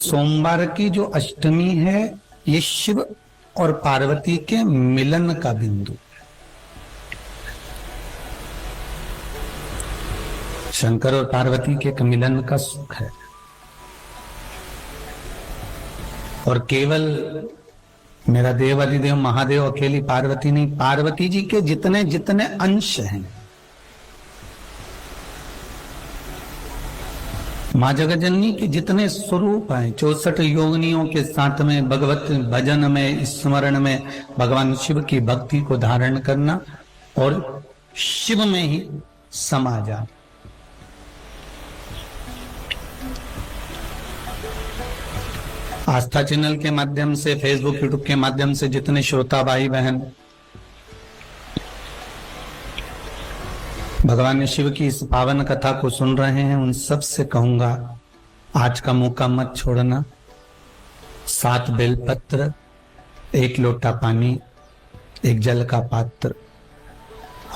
सोमवार की जो अष्टमी है ये शिव और पार्वती के मिलन का बिंदु, शंकर और पार्वती के मिलन का सुख है। और केवल मेरा देव अधिदेव महादेव अकेली पार्वती नहीं, पार्वती जी के जितने जितने अंश हैं, माँ जगजननी के जितने स्वरूप हैं, 64 योगिनियों के साथ में भगवत भजन में, स्मरण में भगवान शिव की भक्ति को धारण करना और शिव में ही समा जाना। आस्था चैनल के माध्यम से, फेसबुक यूट्यूब के माध्यम से जितने श्रोता भाई बहन भगवान शिव की इस पावन कथा को सुन रहे हैं, उन सब से कहूंगा आज का मौका मत छोड़ना। 7 बेलपत्र, 1 लोटा पानी, 1 जल का पात्र,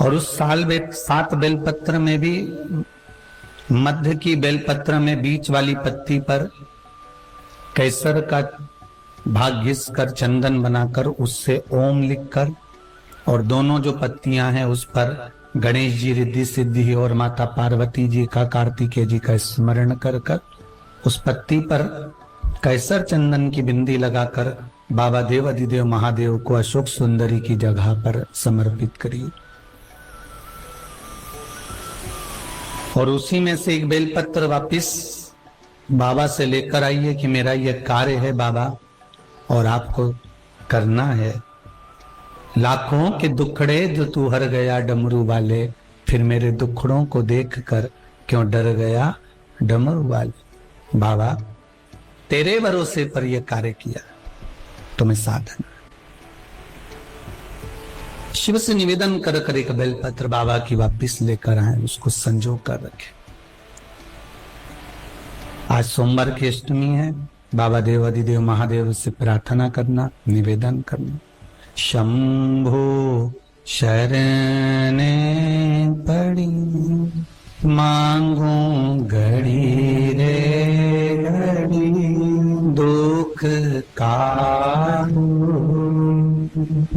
और उस 7 बेलपत्र में भी मध्य की बेलपत्र में बीच वाली पत्ती पर केसर का भाग घिस कर चंदन बनाकर उससे ओम लिखकर, और दोनों जो पत्तियां हैं उस पर गणेश जी, रिद्धि सिद्धि और माता पार्वती जी का, कार्तिकेय जी का स्मरण कर कर उस पत्ती पर केसर चंदन की बिंदी लगाकर बाबा देव अधिदेव महादेव को अशोक सुंदरी की जगह पर समर्पित करिए। और उसी में से 1 बेलपत्र वापिस बाबा से लेकर आइए कि मेरा यह कार्य है बाबा और आपको करना है। लाखों के दुखड़े जो तू हर गया डमरू वाले, फिर मेरे दुखड़ों को देखकर क्यों डर गया डमरू वाले। बाबा तेरे भरोसे पर यह कार्य किया, तुम्हें साधन। शिव से निवेदन कर कर 1 बेलपत्र बाबा की वापिस लेकर आए, उसको संजो कर रखे। आज सोमवार की अष्टमी है, बाबा देव अधिदेव महादेव से प्रार्थना करना, निवेदन करना। शंभो शरणे पड़ी मांगू घड़ी रे घड़ी, दुख काटू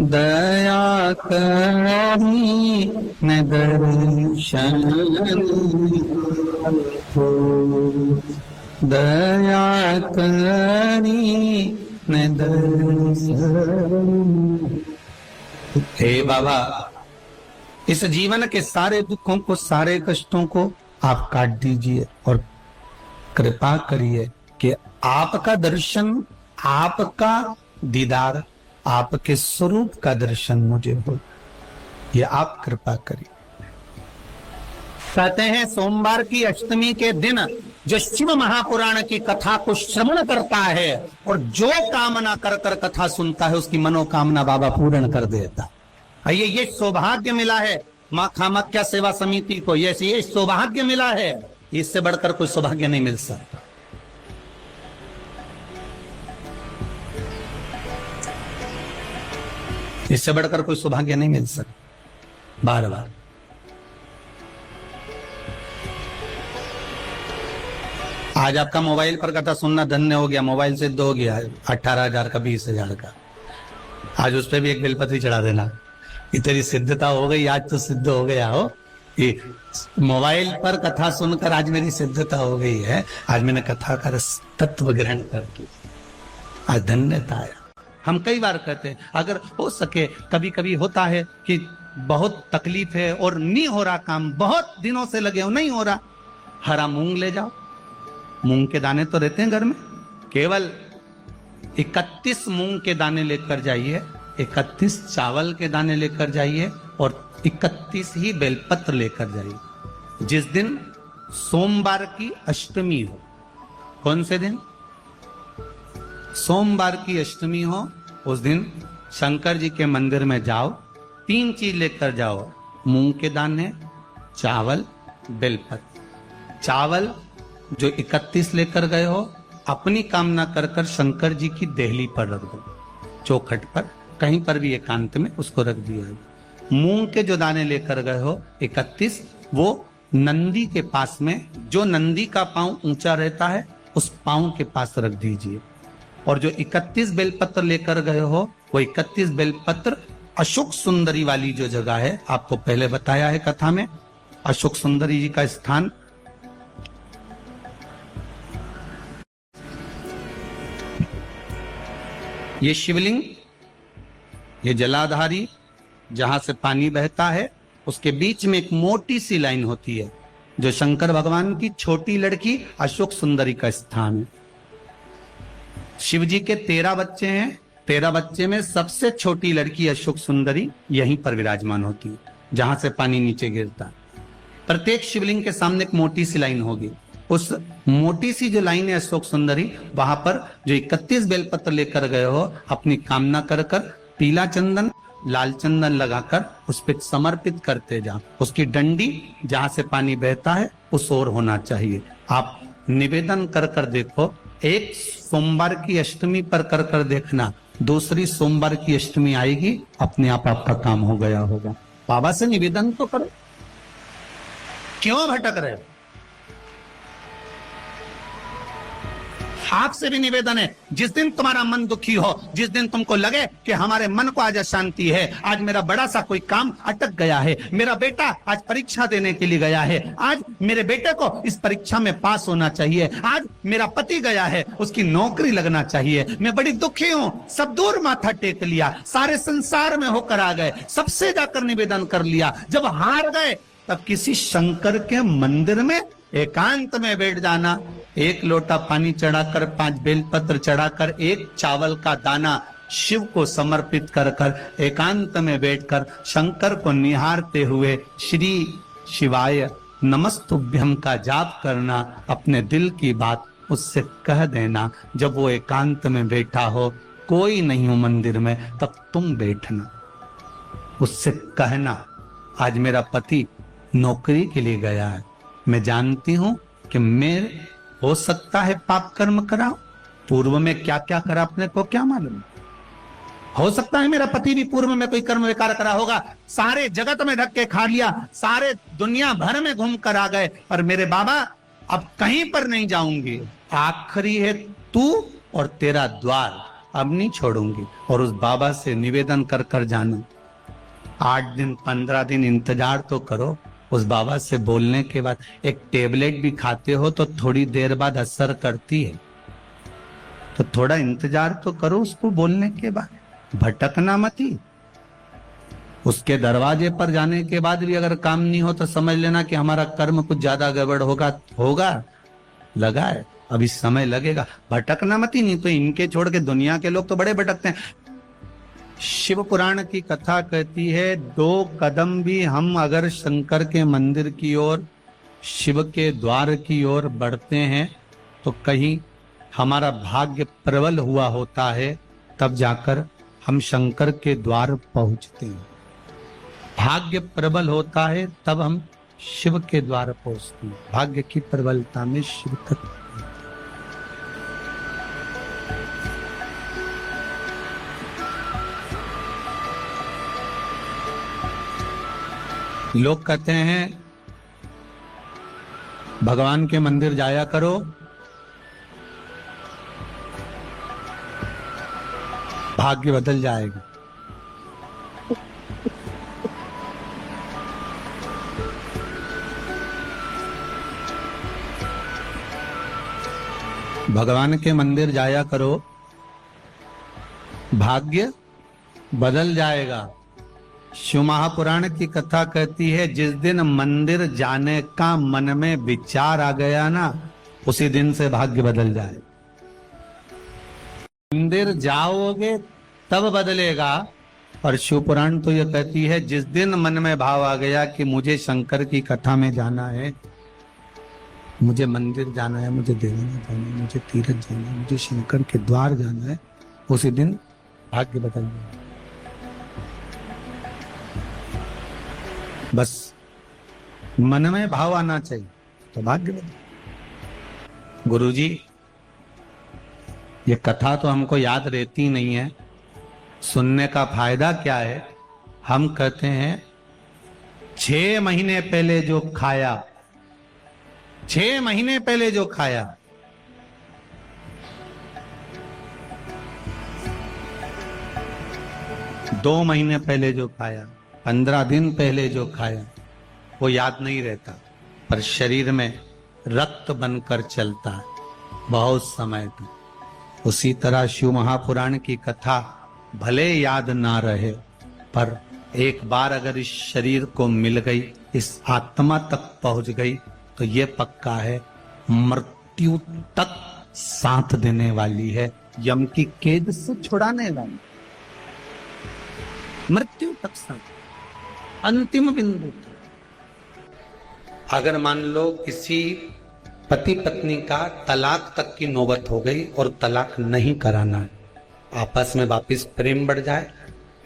दया करी न दर्शन, दया करी न दर्शन। हे बाबा, इस जीवन के सारे दुखों को, सारे कष्टों को आप काट दीजिए और कृपा करिए कि आपका दर्शन, आपका दीदार, आपके स्वरूप का दर्शन मुझे हो, ये आप कृपा करिए। कहते हैं सोमवार की अष्टमी के दिन जो शिव महापुराण की कथा को श्रवण करता है और जो कामना कर कर कथा सुनता है, उसकी मनोकामना बाबा पूर्ण कर देता। ये सौभाग्य मिला है मां कामाख्या सेवा समिति को, ये सौभाग्य मिला है, इससे बढ़कर कोई सौभाग्य नहीं मिल सकता। इससे बढ़कर कोई सौभाग्य नहीं मिल सकता। बार बार आज आपका मोबाइल पर कथा सुनना धन्य हो गया, मोबाइल सिद्ध हो गया 18,000 का, 20,000 का। आज उस पर भी 1 बेलपत्री चढ़ा देना कि तेरी सिद्धता हो गई, आज तो सिद्ध हो गया हो। ये मोबाइल पर कथा सुनकर आज मेरी सिद्धता हो गई है, आज मैंने कथा का तत्व ग्रहण कर लिया, आज धन्यता है। हम कई बार कहते हैं, अगर हो सके, कभी कभी होता है कि बहुत तकलीफ है और नहीं हो रहा काम, बहुत दिनों से लगे हो, नहीं हो रहा, हरा मूंग ले जाओ। मूंग के दाने तो रहते हैं घर में, केवल 31 मूंग के दाने लेकर जाइए, 31 चावल के दाने लेकर जाइए और 31 ही बेलपत्र लेकर जाइए। जिस दिन सोमवार की अष्टमी हो, कौन से दिन? सोमवार की अष्टमी हो, उस दिन शंकर जी के मंदिर में जाओ, 3 चीज लेकर जाओ, मूंग के दाने, चावल, बेलपत्र। चावल जो 31 लेकर गए हो, अपनी कामना कर कर शंकर जी की देहली पर रख दो, चौखट पर, कहीं पर भी एकांत में उसको रख दिया। मूंग के जो दाने लेकर गए हो 31, वो नंदी के पास में, जो नंदी का पांव ऊंचा रहता है उस पांव के पास रख दीजिए। और जो 31 बेलपत्र लेकर गए हो, वो 31 बेलपत्र अशोक सुंदरी वाली जो जगह है, आपको पहले बताया है कथा में, अशोक सुंदरी जी का स्थान, ये शिवलिंग, ये जलाधारी जहां से पानी बहता है, उसके बीच में एक मोटी सी लाइन होती है जो शंकर भगवान की छोटी लड़की अशोक सुंदरी का स्थान है। शिव जी के 13 बच्चे हैं, 13 बच्चे में सबसे छोटी लड़की अशोक सुंदरी यहीं पर विराजमान होती है जहां से पानी नीचे गिरता है। प्रत्येक शिवलिंग के सामने एक मोटी सी लाइन होगी, उस मोटी सी जो लाइन है अशोक सुंदरी, वहां पर जो 31 बेलपत्र लेकर गए हो, अपनी कामना कर कर पीला चंदन लाल चंदन लगाकर उस पर समर्पित करते जाओ। उसकी डंडी जहां से पानी बहता है उस ओर होना चाहिए। आप निवेदन कर कर देखो, एक सोमवार की अष्टमी पर कर कर देखना, दूसरी सोमवार की अष्टमी आएगी, अपने आप आपका काम हो गया होगा। बाबा से निवेदन तो करो, क्यों भटक रहे हो? आपसे भी निवेदन है, जिस दिन तुम्हारा मन दुखी हो, जिस दिन तुमको लगे कि हमारे मन को आज अशांति है, आज मेरा बड़ा सा कोई काम अटक गया है, मेरा बेटा आज परीक्षा देने के लिए गया है, आज मेरे बेटे को इस परीक्षा में पास होना चाहिए, आज मेरा पति गया है, उसकी नौकरी लगना चाहिए, मैं बड़ी दुखी हूं, सब दूर माथा टेक लिया, सारे संसार में होकर आ गए, सबसे जाकर निवेदन कर लिया, जब हार गए तब किसी शंकर के मंदिर में एकांत में बैठ जाना, एक लोटा पानी चढ़ाकर, 5 बेलपत्र चढ़ाकर, एक चावल का दाना शिव को समर्पित कर कर एकांत में बैठकर शंकर को निहारते हुए श्री शिवाय नमस्तुभ्यम का जाप करना, अपने दिल की बात उससे कह देना। जब वो एकांत में बैठा हो, कोई नहीं हो मंदिर में, तब तुम बैठना, उससे कहना, आज मेरा पति नौकरी के लिए गया है, मैं जानती हूं कि मैं हो सकता है पाप कर्म कराओ, पूर्व में क्या क्या करा अपने को क्या मालूम, हो सकता है मेरा पति भी पूर्व में कोई कर्म विकार करा होगा, सारे जगत में धक्के खा लिया, सारे दुनिया भर में घूम कर आ गए, और मेरे बाबा अब कहीं पर नहीं जाऊंगी, आखिरी है तू और तेरा द्वार, अब नहीं छोड़ूंगी। और उस बाबा से निवेदन कर कर जाना, 8 दिन 15 दिन इंतजार तो करो। उस बाबा से बोलने के बाद, एक टेबलेट भी खाते हो तो थोड़ी देर बाद असर करती है, तो थोड़ा इंतजार तो करो उसको बोलने के बाद, भटकना मती। उसके दरवाजे पर जाने के बाद भी अगर काम नहीं हो तो समझ लेना कि हमारा कर्म कुछ ज्यादा गड़बड़ होगा लगा है, अभी समय लगेगा, भटकना मती। नहीं तो इनके छोड़ के दुनिया के लोग तो बड़े भटकते हैं। शिव पुराण की कथा कहती है, 2 कदम भी हम अगर शंकर के मंदिर की ओर, शिव के द्वार की ओर बढ़ते हैं तो कहीं हमारा भाग्य प्रबल हुआ होता है, तब जाकर हम शंकर के द्वार पहुंचते हैं। भाग्य प्रबल होता है तब हम शिव के द्वार पहुंचते हैं। भाग्य की प्रबलता में शिव तक। लोग कहते हैं भगवान के मंदिर जाया करो, भाग्य बदल जाएगा। भगवान के मंदिर जाया करो, भाग्य बदल जाएगा। शिव महापुराण की कथा कहती है, जिस दिन मंदिर जाने का मन में विचार आ गया ना, उसी दिन से भाग्य बदल जाए। मंदिर जाओगे तब बदलेगा। और शिव पुराण तो यह कहती है, जिस दिन मन में भाव आ गया कि मुझे शंकर की कथा में जाना है, मुझे मंदिर जाना है, मुझे देवाना जाना है, मुझे तीर्थ जाना है, मुझे शंकर के द्वार जाना है, उसी दिन भाग्य बदल जाए। बस मन में भाव आना चाहिए तो भाग्य बदल। गुरुजी, ये कथा तो हमको याद रहती नहीं है, सुनने का फायदा क्या है? हम कहते हैं 6 महीने पहले जो खाया, 6 महीने पहले जो खाया, 2 महीने पहले जो खाया, 15 दिन पहले जो खाया, वो याद नहीं रहता, पर शरीर में रक्त बनकर चलता है बहुत समय तक। उसी तरह शिव महापुराण की कथा भले याद ना रहे, पर एक बार अगर इस शरीर को मिल गई, इस आत्मा तक पहुंच गई, तो ये पक्का है मृत्यु तक साथ देने वाली है, यम की कैद से छुड़ाने वाली, मृत्यु तक साथ, अंतिम बिंदु तक। अगर मान लो किसी पति पत्नी का तलाक तक की नौबत हो गई और तलाक नहीं कराना है, आपस में वापिस प्रेम बढ़ जाए,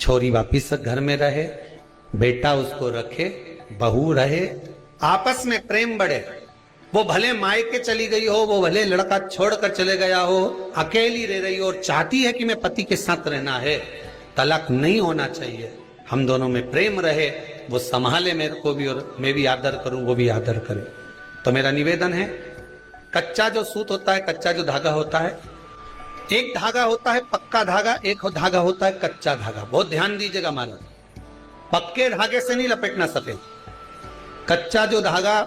छोरी वापिस घर में रहे, बेटा उसको रखे, बहू रहे, आपस में प्रेम बढ़े, वो भले मायके चली गई हो, वो भले लड़का छोड़कर चले गया हो, अकेली रह रही हो और चाहती है कि मैं पति के साथ रहना है, तलाक नहीं होना चाहिए, हम दोनों में प्रेम रहे, वो संभाले मेरे को भी और मैं भी आदर करूं, वो भी आदर करे। तो मेरा निवेदन है, कच्चा जो सूत होता है, कच्चा जो धागा होता है, एक धागा होता है पक्का धागा, एक धागा होता है कच्चा धागा। बहुत ध्यान दीजिएगा महाराज, पक्के धागे से नहीं लपेटना सफेद, कच्चा जो धागा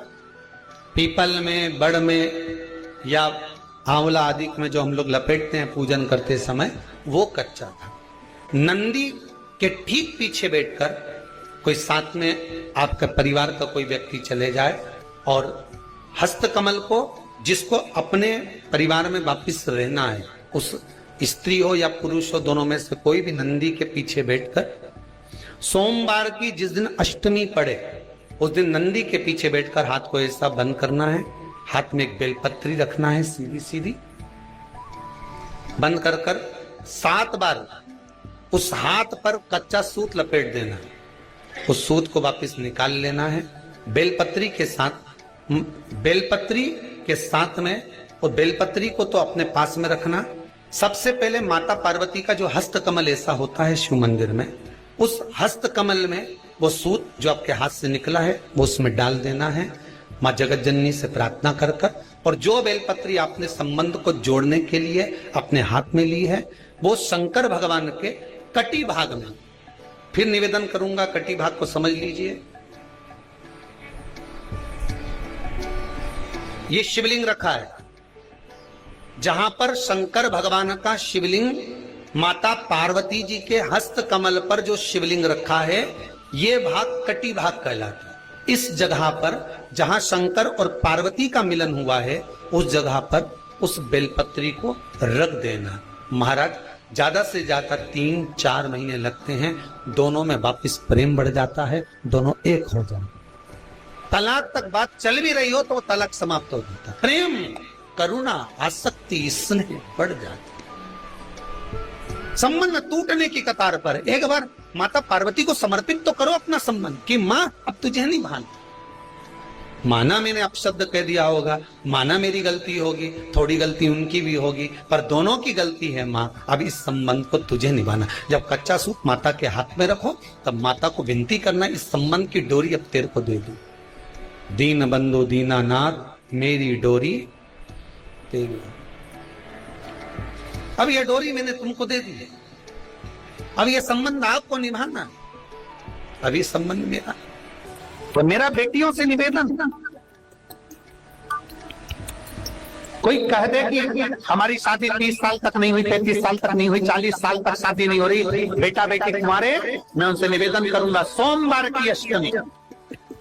पीपल में, बड़ में या आंवला आदि में जो हम लोग लपेटते हैं पूजन करते समय, वो कच्चा था। नंदी के ठीक पीछे बैठकर कोई साथ में आपका परिवार का कोई व्यक्ति चले जाए और हस्तकमल को, जिसको अपने परिवार में वापिस रहना है, उस स्त्री हो या पुरुष हो, दोनों में से कोई भी नंदी के पीछे बैठकर सोमवार की जिस दिन अष्टमी पड़े, उस दिन नंदी के पीछे बैठकर हाथ को ऐसा बंद करना है, हाथ में एक बेलपत्री रखना है, सीधी सीधी बंद कर कर 7 बार उस हाथ पर कच्चा सूत लपेट देना है, उस सूत को वापस निकाल लेना है, बेलपत्री के साथ में, और बेलपत्री को तो अपने पास में रखना। सबसे पहले माता पार्वती का जो हस्त कमल ऐसा होता है शिव मंदिर में, उस हस्त कमल में वो सूत जो आपके हाथ से निकला है वो उसमें डाल देना है, माँ जगत जननी से प्रार्थना कर कर, और जो बेलपत्री आपने संबंध को जोड़ने के लिए अपने हाथ में ली है, वो शंकर भगवान के कटी भाग में, फिर निवेदन करूंगा, कटी भाग को समझ लीजिए। ये शिवलिंग रखा है, जहां पर शंकर भगवान का शिवलिंग, माता पार्वती जी के हस्त कमल पर जो शिवलिंग रखा है, ये भाग कटी भाग कहलाता है। इस जगह पर जहां शंकर और पार्वती का मिलन हुआ है, उस जगह पर उस बेलपत्री को रख देना। महाराज ज्यादा से ज्यादा 3-4 महीने लगते हैं, दोनों में वापिस प्रेम बढ़ जाता है, दोनों एक हो जाते। तलाक तक बात चल भी रही हो तो तलाक समाप्त हो जाता, प्रेम, करुणा, आसक्ति, स्नेह बढ़ जाता। संबंध टूटने की कतार पर एक बार माता पार्वती को समर्पित तो करो अपना संबंध कि मां अब तुझे नहीं भाना। माना मैंने अपशब्द कह दिया होगा, माना मेरी गलती होगी, थोड़ी गलती उनकी भी होगी, पर दोनों की गलती है मां, अब इस संबंध को तुझे निभाना। जब कच्चा सूत माता के हाथ में रखो, तब माता को विनती करना, इस संबंध की डोरी अब तेरे को दे दूं। दीन बंधु दीनानाथ मेरी डोरी तेरी, अब ये डोरी मैंने तुमको दे दी है, अब ये संबंध आपको निभाना, अब ये संबंध मेरा। तो मेरा बेटियों से निवेदन, कोई कह दे कि हमारी शादी 30 साल तक नहीं हुई, 35 साल तक नहीं हुई, 40 साल तक शादी नहीं हो रही, बेटा बेटी तुम्हारे, मैं उनसे निवेदन करूंगा, सोमवार की अष्टमी,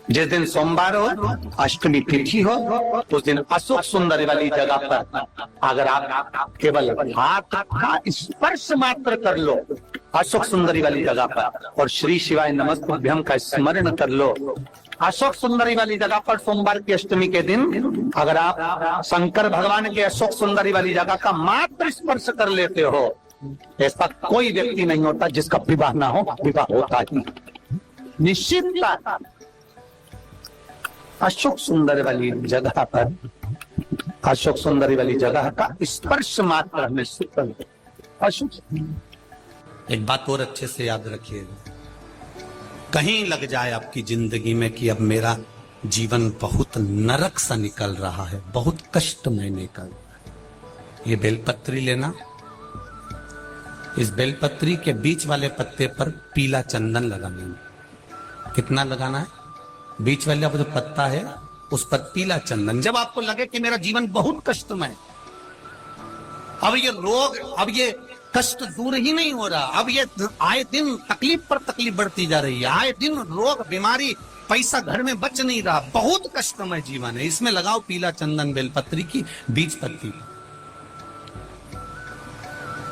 जिस दिन सोमवार हो, अष्टमी तिथि हो, उस दिन अशोक सुंदरी वाली जगह पर अगर आप केवल हाथ का स्पर्श मात्र कर लो अशोक सुंदरी वाली जगह पर, और श्री शिवाय नमस्तुभ्यम का स्मरण कर लो, अशोक सुंदरी वाली जगह पर सोमवार की अष्टमी के दिन अगर आप शंकर भगवान के अशोक सुंदरी वाली जगह का मात्र स्पर्श कर लेते हो, ऐसा कोई व्यक्ति नहीं होता जिसका विवाह ना हो, विवाह होता ही निश्चित। अशोक सुंदर वाली जगह पर, अशोक सुंदरी वाली जगह का स्पर्श मात्र निश्चित। अशोक एक बात और अच्छे से याद रखिएगा, कहीं लग जाए आपकी जिंदगी में कि अब मेरा जीवन बहुत नरक सा निकल रहा है, बहुत कष्ट में निकल रहा है, ये बेलपत्री लेना, इस बेलपत्री के बीच वाले पत्ते पर पीला चंदन लगाना। कितना लगाना है? बीच वाला जो पत्ता है उस पर पीला चंदन। जब आपको लगे कि मेरा जीवन बहुत कष्टमय, अब ये रोग, अब ये कष्ट दूर ही नहीं हो रहा, अब ये आए दिन तकलीफ पर तकलीफ बढ़ती जा रही है, आए दिन रोग बीमारी, पैसा घर में बच नहीं रहा, बहुत कष्टमय जीवन है, इसमें लगाओ पीला चंदन बेलपत्री की बीज पत्ती।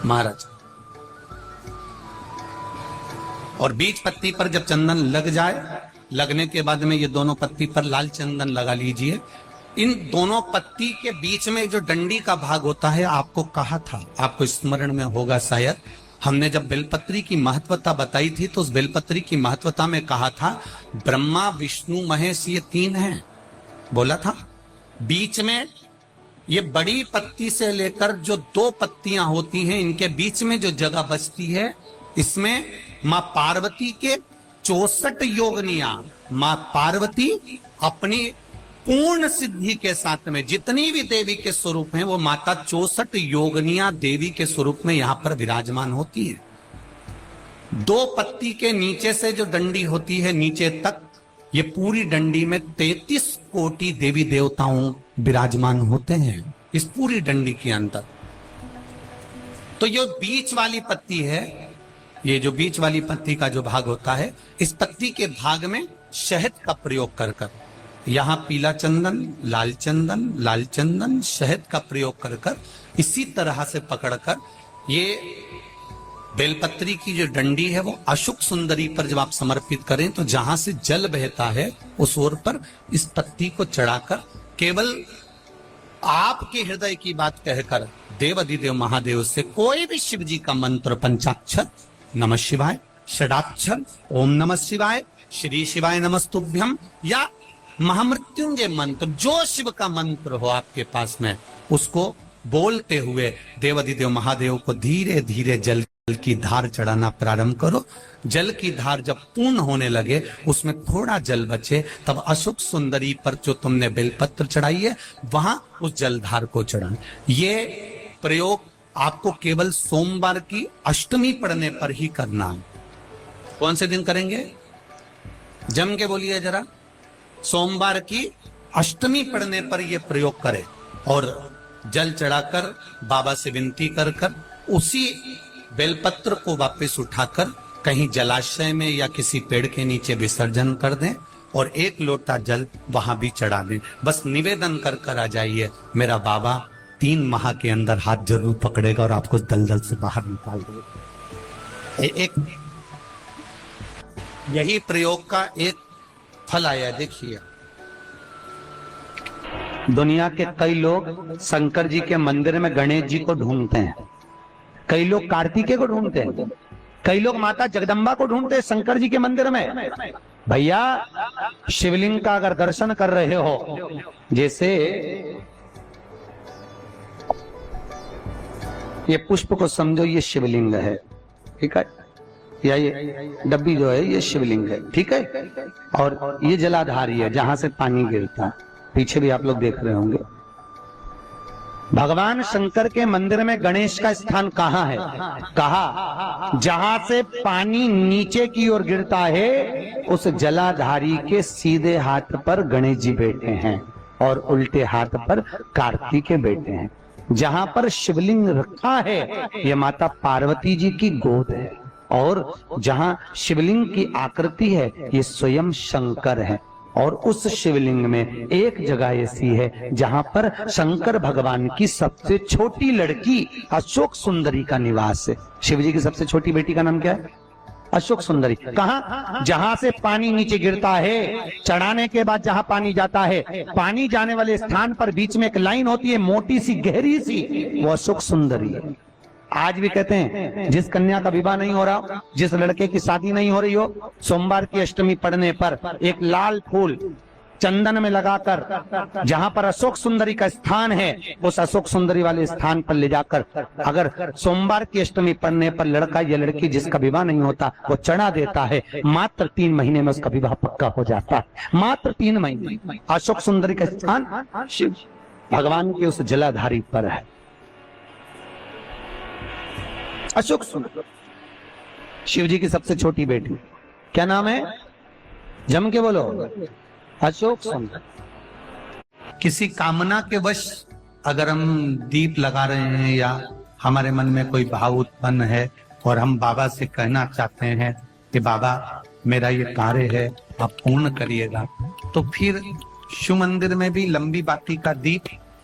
महाराज, और बीज पत्ती पर जब चंदन लग जाए, लगने के बाद में ये दोनों पत्ती पर लाल चंदन लगा लीजिए। इन दोनों पत्ती के बीच में जो डंडी का भाग होता है, आपको कहा था, आपको स्मरण में होगा शायद, हमने जब बेलपत्री की महत्वता बताई थी तो उस बेलपत्री की महत्वता में कहा था ब्रह्मा विष्णु महेश ये तीन हैं, बोला था। बीच में ये बड़ी पत्ती से लेकर जो दो पत्तियां होती हैं, इनके बीच में जो जगह बचती है, इसमें मां पार्वती के 64 योगनियां, मां पार्वती अपनी पूर्ण सिद्धि के साथ में जितनी भी देवी के स्वरूप हैं, वो माता 64 योगनियां देवी के स्वरूप में यहां पर विराजमान होती है। दो पत्ती के नीचे से जो डंडी होती है नीचे तक, ये पूरी डंडी में 33 कोटि देवी देवताओं विराजमान होते हैं इस पूरी डंडी के अंदर। तो ये बीच वाली पत्ती है, ये जो बीच वाली पत्ती का जो भाग होता है, इस पत्ती के भाग में शहद का प्रयोग कर कर, यहां पीला चंदन, लाल चंदन, लाल चंदन, शहद का प्रयोग कर कर, इसी तरह से पकड़कर ये बेलपत्री की जो डंडी है वो अशुक सुंदरी पर जब आप समर्पित करें तो जहां से जल बहता है उस ओर पर इस पत्ती को चढ़ाकर केवल आपके हृदय की बात कहकर देवाधिदेव महादेव से कोई भी शिव जी का मंत्र, पंचाक्षर नमः शिवाय, षडाक्षर ओम नमः शिवाय, श्री शिवाय नमस्तुभ्यम, या महामृत्युंजय मंत्र, जो शिव का मंत्र हो आपके पास में, उसको बोलते हुए देवाधिदेव महादेव को धीरे धीरे जल की धार चढ़ाना प्रारंभ करो। जल की धार जब पूर्ण होने लगे, उसमें थोड़ा जल बचे, तब अशुक सुंदरी पर जो तुमने बेलपत्र चढ़ाई है वहां उस जलधार को चढ़ाना। ये प्रयोग आपको केवल सोमवार की अष्टमी पढ़ने पर ही करना है। कौन से दिन करेंगे? जम के बोलिए जरा। सोमवार की अष्टमी पढ़ने पर यह प्रयोग करें और जल चढ़ाकर बाबा से विनती कर कर उसी बेलपत्र को वापस उठाकर कहीं जलाशय में या किसी पेड़ के नीचे विसर्जन कर दें और एक लोटा जल वहां भी चढ़ा दें। बस निवेदन कर कर आ जाइए, मेरा बाबा 3 माह के अंदर हाथ जरूर पकड़ेगा और आपको दलदल से बाहर निकाल देगा। एक यही प्रयोग का एक फल आया। देखिए, दुनिया के कई लोग शंकर जी के मंदिर में गणेश जी को ढूंढते हैं, कई लोग कार्तिकेय को ढूंढते हैं, कई लोग माता जगदम्बा को ढूंढते हैं शंकर जी के मंदिर में। भैया, शिवलिंग का अगर दर्शन कर रहे हो, जैसे ये पुष्प को समझो ये शिवलिंग है, ठीक है, या ये डब्बी जो है ये शिवलिंग है, ठीक है, और ये जलाधारी है जहां से पानी गिरता है, पीछे भी आप लोग देख रहे होंगे। भगवान शंकर के मंदिर में गणेश का स्थान कहाँ है? कहा जहां से पानी नीचे की ओर गिरता है, उस जलाधारी के सीधे हाथ पर गणेश जी बैठे हैं और उल्टे हाथ पर कार्तिकेय बैठे हैं। जहां पर शिवलिंग रखा है, यह माता पार्वती जी की गोद है, और जहां शिवलिंग की आकृति है, ये स्वयं शंकर है। और उस शिवलिंग में एक जगह ऐसी है जहां पर शंकर भगवान की सबसे छोटी लड़की अशोक सुंदरी का निवास है। शिव जी की सबसे छोटी बेटी का नाम क्या है? अशोक सुंदरी। कहां? जहां से पानी नीचे गिरता है, चढ़ाने के बाद जहां पानी जाता है, पानी जाने वाले स्थान पर बीच में एक लाइन होती है, मोटी सी गहरी सी, वो अशोक सुंदरी है। आज भी कहते हैं जिस कन्या का विवाह नहीं हो रहा, जिस लड़के की शादी नहीं हो रही हो, सोमवार की अष्टमी पढ़ने पर एक लाल फूल चंदन में लगाकर जहां पर अशोक सुंदरी का स्थान है, उस अशोक सुंदरी वाले स्थान पर ले जाकर अगर सोमवार की अष्टमी पढ़ने पर लड़का या लड़की जिसका विवाह नहीं होता वो चढ़ा देता है, मात्र 3 महीने में उसका विवाह पक्का हो जाता है। मात्र 3 महीने। अशोक सुंदरी का स्थान शिव भगवान के उस जलाधारी पर है। अशोक सुंदर, शिव जी की सबसे छोटी बेटी, क्या नाम है? जम के बोलो। अशोक सुंदर। किसी कामना के वश अगर हम दीप लगा रहे हैं या हमारे मन में कोई भाव उत्पन्न है और हम बाबा से कहना चाहते हैं कि बाबा मेरा ये कार्य है आप पूर्ण करिएगा, तो फिर शिव मंदिर में भी लंबी बाती का दीप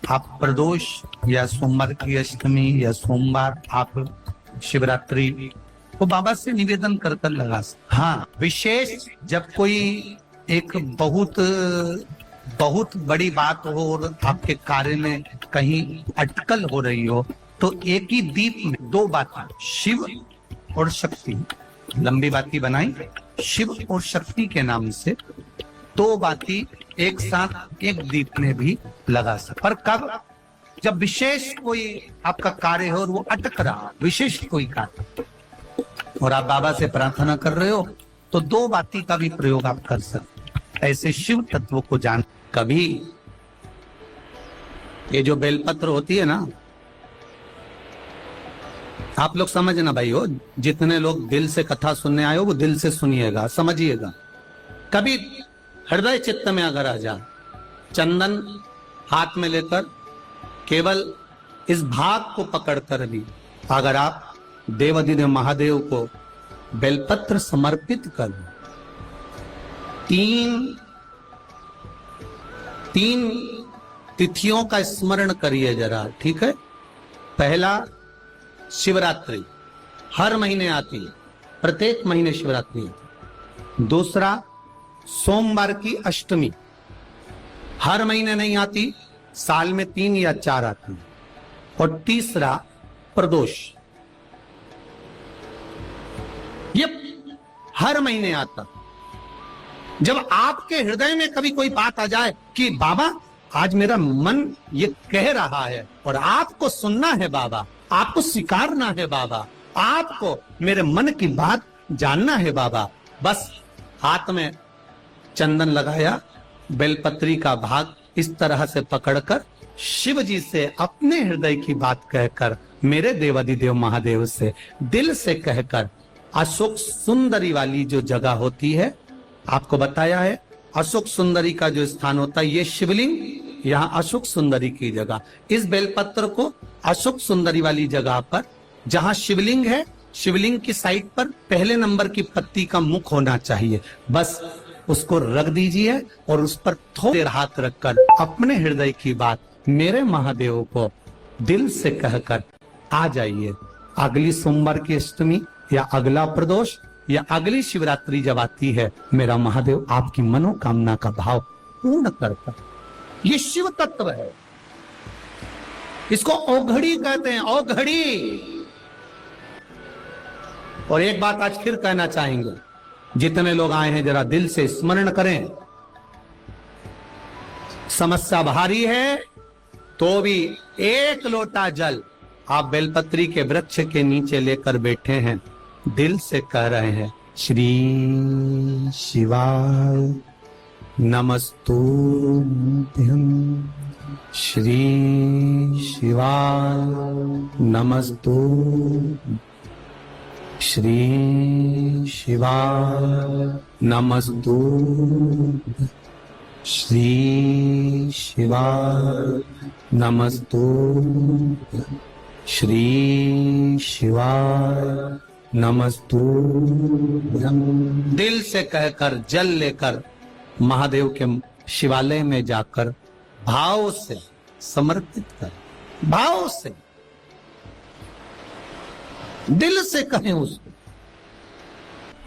आप प्रदोष या सोमवार की अष्टमी या सोमवार आप शिवरात्रि को बाबा से निवेदन कर कर लगा सकते। हाँ, विशेष जब कोई एक बहुत बड़ी बात हो और आपके कार्य में कहीं अटकल हो रही हो, तो एक ही दीप में दो बातें, शिव और शक्ति, लंबी बाती बनाई शिव और शक्ति के नाम से, दो बाती एक साथ एक दीप में भी लगा सकते। पर कब? जब विशेष कोई आपका कार्य हो और वो अटक रहा, विशेष कोई कार्य, और आप बाबा से प्रार्थना कर रहे हो, तो दो बाती का भी प्रयोग आप कर सकते। ऐसे शिव तत्व को जान। कभी ये जो बेलपत्र होती है ना, आप लोग समझना भाई हो, जितने लोग दिल से कथा सुनने आए हो वो दिल से सुनिएगा, समझिएगा। कभी हृदय चित्त में अगर आ जा, चंदन हाथ में लेकर केवल इस भाग को पकड़कर भी अगर आप देवाधिदेव महादेव को बेलपत्र समर्पित कर, तीन तिथियों का स्मरण करिए जरा, ठीक है? पहला शिवरात्रि, हर महीने आती है, प्रत्येक महीने शिवरात्रि है। दूसरा सोमवार की अष्टमी, हर महीने नहीं आती, साल में 3 या 4 आती है। और तीसरा प्रदोष, ये हर महीने आता। जब आपके हृदय में कभी कोई बात आ जाए कि बाबा आज मेरा मन ये कह रहा है और आपको सुनना है बाबा, आपको स्वीकारना है बाबा, आपको मेरे मन की बात जानना है बाबा, बस हाथ में चंदन लगाया, बेलपत्री का भाग इस तरह से पकड़कर शिव जी से अपने हृदय की बात कहकर, मेरे देवाधिदेव महादेव से दिल से कहकर, अशोक सुंदरी वाली जो जगह होती है, आपको बताया है अशोक सुंदरी का जो स्थान होता है, ये शिवलिंग, यहाँ अशोक सुंदरी की जगह, इस बेलपत्र को अशोक सुंदरी वाली जगह पर, जहां शिवलिंग है, शिवलिंग की साइड पर पहले नंबर की पत्ती का मुख होना चाहिए, बस उसको रख दीजिए और उस पर थोड़े हाथ रखकर अपने हृदय की बात मेरे महादेव को दिल से कहकर आ जाइए। अगली सोमवार की अष्टमी या अगला प्रदोष या अगली शिवरात्रि जब आती है, मेरा महादेव आपकी मनोकामना का भाव पूर्ण करता। ये शिव तत्व है, इसको औघड़ी कहते हैं, औघड़ी। और एक बात आज फिर कहना चाहेंगे, जितने लोग आए हैं जरा दिल से स्मरण करें। समस्या भारी है तो भी एक लोटा जल आप बेलपत्री के वृक्ष के नीचे लेकर बैठे हैं, दिल से कह रहे हैं, श्री शिवाय नमस्तुभ्यं, श्री शिवाय नमस्तुभ्यं, श्री शिवाय नमस्तुभ्यं, श्री शिवाय नमस्तुभ्यं, श्री शिवाय नमस्तुभ्यं। दिल से कहकर जल लेकर महादेव के शिवालय में जाकर भाव से समर्पित कर, भाव से दिल से कहें उसको।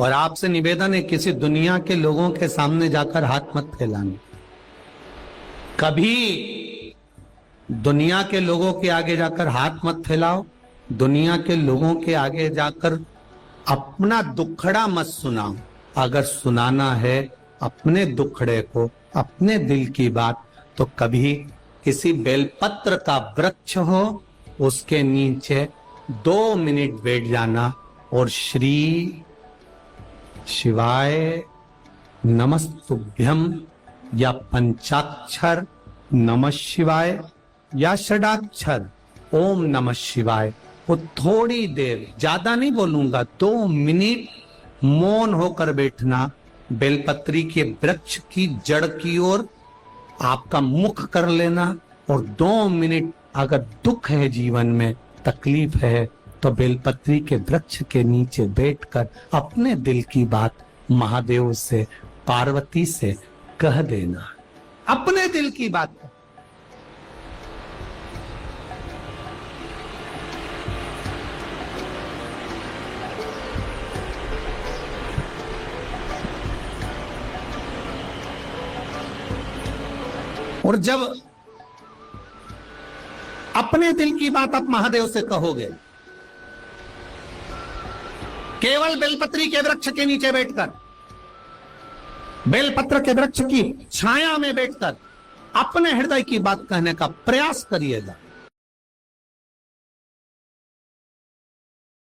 और आपसे निवेदन है, किसी दुनिया के लोगों के सामने जाकर हाथ मत फैलाने, कभी दुनिया के लोगों के आगे जाकर हाथ मत फैलाओ, दुनिया के लोगों के आगे जाकर अपना दुखड़ा मत सुनाओ। अगर सुनाना है अपने दुखड़े को, अपने दिल की बात, तो कभी किसी बेलपत्र का वृक्ष हो, उसके नीचे 2 मिनट बैठ जाना और श्री शिवाय नमस्तुभ्यं या पंचाक्षर नमः शिवाय या षडाक्षर ओम नमः शिवाय वो थोड़ी देर, ज्यादा नहीं बोलूंगा, 2 मिनट मौन होकर बैठना, बेलपत्री के वृक्ष की जड़ की ओर आपका मुख कर लेना, और 2 मिनट अगर दुख है जीवन में, तकलीफ है, तो बेलपत्री के वृक्ष के नीचे बैठकर अपने दिल की बात महादेव से, पार्वती से कह देना, अपने दिल की बात। और जब अपने दिल की बात आप महादेव से कहोगे, केवल बेलपत्री के वृक्ष के नीचे बैठकर, बेलपत्र के वृक्ष की छाया में बैठकर अपने हृदय की बात कहने का प्रयास करिएगा।